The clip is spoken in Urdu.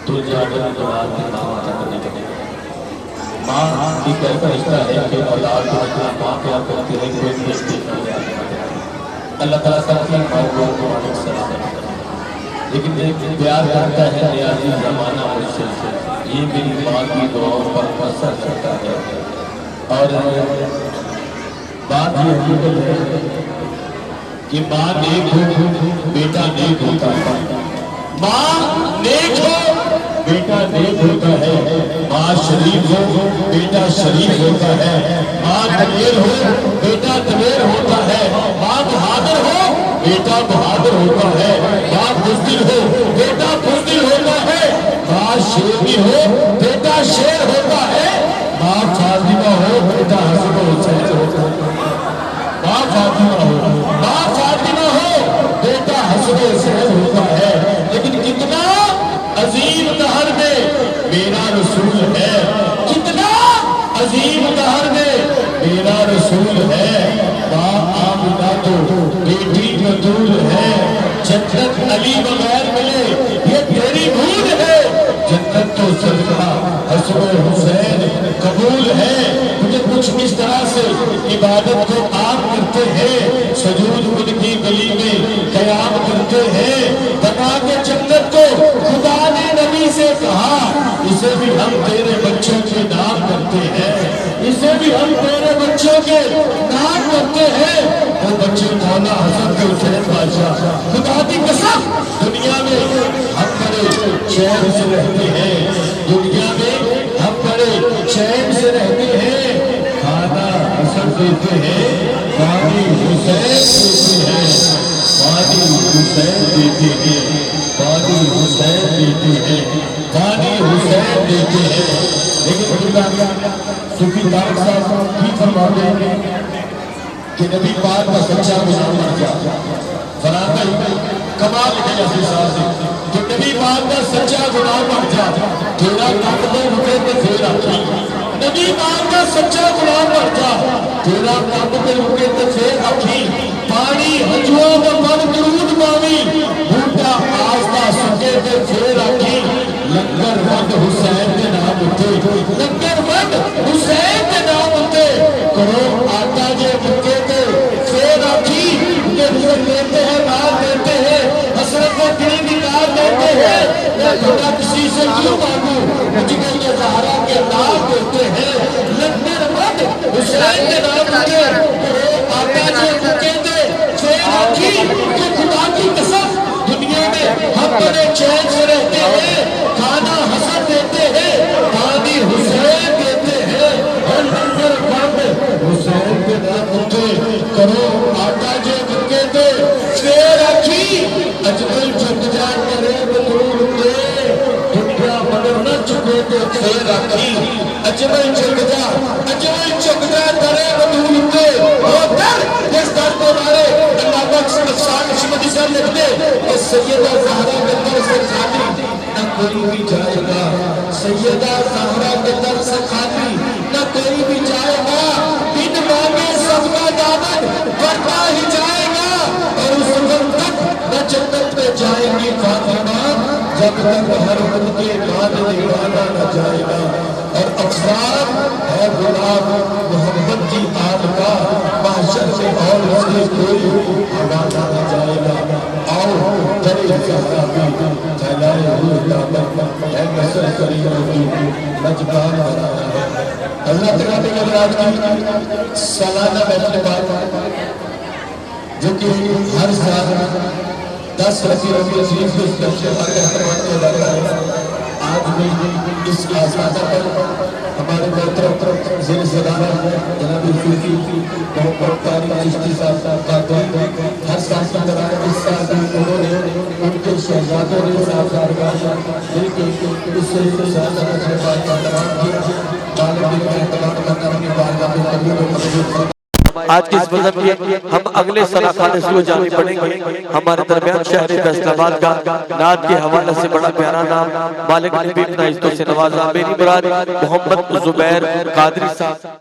تو جانے تو آج ماں تک نہیں ماں کی کیسا رشتہ ہے کہ اولاد اپنا ماں کیا کرتی ہے کوئی مشکل نہ جاتا اللہ تعالیٰ سب کی ماں کو سلام لیکن ایک پیار کرتا ہے نیازی زمانہ مجھ سے یہ میری ماں کی دعاؤں پر اثر کرتا ہے اور بات یہ حقیقت ہے کہ ماں نیک ہو بیٹا نیک ہوتا ہے ماں نیک ہو بیٹا نیک ہوتا ہے ماں شریف ہو بیٹا شریف ہوتا ہے ماں دلیر ہو بیٹا دلیر ہوتا ہے ماں بہادر ہو بیٹا بہادر ہوتا ہے ماں بزدل ہو بیٹا بزدل ہوتا ہے ماں شیری ہو بیٹا شیر ہوتا ہے ماں فاطمہ ہو بیٹا حسن حسین ہوتا ہے ماں فاطمہ ہو بیٹا حسن حسین ہوتا ہے لیکن کتنا عظیم دہر میں میرا رسول ہے کتنا عظیم دہر میں میرا رسول ہے ماں آمنہ تو بیٹی بطول ہے جنت علی بغیر ملے یہ تیری بھول ہے جنت تو صدقہ حسن حسین قبول ہے مجھے کچھ اس طرح سے عبادت کو آپ کرتے ہیں سجود ان کی گلی میں قیام کرتے ہیں بنا کے جنت کو خدا نے نبی سے کہا اسے بھی ہم تیرے بچوں کے نام کرتے ہیں اسے بھی ہم تیرے بچوں کے نام کرتے ہیں وہ بچے مولا حسن کے حسین بادشاہ خدا کی قسم دنیا میں ہم بڑے چین سے رہتے ہیں دنیا میں ہم بڑے چین سے رہتے ہیں کھانا حسن دیتے ہیں پانی حسین دیتے ہیں پانی حسین دیتے ہیں پانی حسین دیتے ہیں پانی حسین دیتے ہیں لیکن صوفی دار صاحب بھی فرماتے ہیں کہ نبی پاک کا سچا غلام مر جا فراتا ہی کمال لکھے جیسے صاحب کہ نبی پاک کا سچا غلام مر جا تیرا قدم رکے تو پھر آتی نبی پاک کا سچا غلام مر جا تیرا قدم رکے تو پھر آتی پانی ہجوہ و من درود ماوی بھوٹا آستا سکے تو پھر آتی لنگر مند حسین کے نام اٹھے لنگر مند حسین کے نام اٹھے کرو آتا جے مکے تے پھر آتی انہیں روح لیتے ہیں مار دیتے ہیں حسرت و دل نکال دیتے ہیں یا خدا کسی سے کیوں مانگوں مجھے یہ زہرا کے نام دیتے ہیں لنگر مند حسین کے نام اٹھے کرو آتا جے مکے تے پھر آتی کہ خدا کی قسم دنیا میں ہم بڑے چین سے رہتے ہیں کھانا حسن دیتے ہیں پانی حسین دیتے ہیں اور لنگر مند حسین کے نام اٹھے کرو آتا جے مکے دے پھر آتی اجمل جھک جا کرے بدور دے دنیا مگر نہ چکے دے پھر آتی اجمل جھک جا کرے بدور دے وہ در جس در کو مارے اللہ بخش نفسان شمدی سے لکھتے کہ سیدہ زہرہ کے در سے خالی نہ کوئی بھی جائے گا سیدہ زہرہ کے در سے خالی نہ کوئی بھی جائے گا بن مانگے سب کا دامن ورنہ ہی جائے گا اور اس وقت تک نہ جنت میں جائے گی فاطمہ جب تک ہر ان کے بعد دیوانہ نہ جائے گا اور افسان ہے غلام محمد کی آل کا محشر سے اور اس کے کوئی حوالہ نہ جائے گا آؤ ترے زہرہ بھی پھیلائے ہوئے دامن ہے نصر کریم کی مجبان بنانا ہے اللہ تعالیٰ کے قدرات کی سالانہ محفل بات جو کہ ہر سال 10 ربیع شریف کے اس سے ہمارے احترام کیا جاتا ہے آج بھی اس آسادہ پر ہمارے محترم زیر صدارت جناب صوفی محمد طارق چشتی صاحب کا دل ہر سال کی طرح اس سال بھی انہوں نے ان کے شہزادوں نے صاحبزادگاہ مل کے اس سے شہزادہ کے بعد کا احترام کیا مالک دن کا احترام کرنا اپنی بارگاہ میں قبول و قبول کرنا آج کی اس مذہب کے ہم اگلے سنہ خانے سے جانے پڑیں گے ہمارے درمیان شہر فیصل آباد کا نعت کے حوالے سے بڑا پیارا نام مالک نے بھی اپنا عزتوں سے نوازا میری مراد محمد زبیر قادری صاحب